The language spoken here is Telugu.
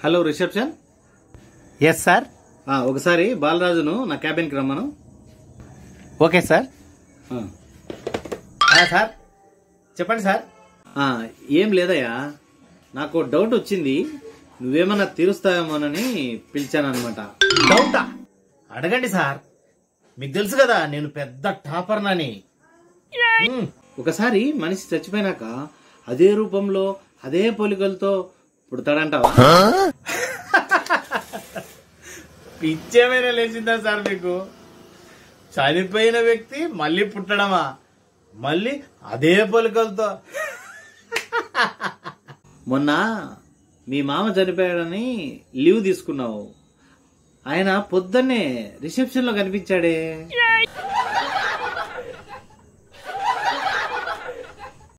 Hello reception. Yes sir. ఒకసారి బాలరాజును నా క్యాబిన్కి రమ్మను. Okay sir. సార్ చెప్పండి సార్. ఏం లేదయ్యా, నాకు డౌట్ వచ్చింది, నువ్వేమన్నా తీరుస్తావేమోనని పిలిచానమాట. డౌటా? అడగండి సార్, మీకు తెలుసు కదా నేను పెద్ద టాపర్నని. ఒకసారి మనిషి చచ్చిపోయినాక అదే రూపంలో అదే పోలికలతో పుడతాడంటావా? పిచ్చేమైనా లేచిందా సార్ మీకు? చనిపోయిన వ్యక్తి మళ్ళీ పుట్టడమా? మళ్ళీ అదే పోలికలతో? మొన్న మీ మామ చనిపోయాడని లీవ్ తీసుకున్నావు, ఆయన పొద్దున్నే రిసెప్షన్ లో కనిపించాడే.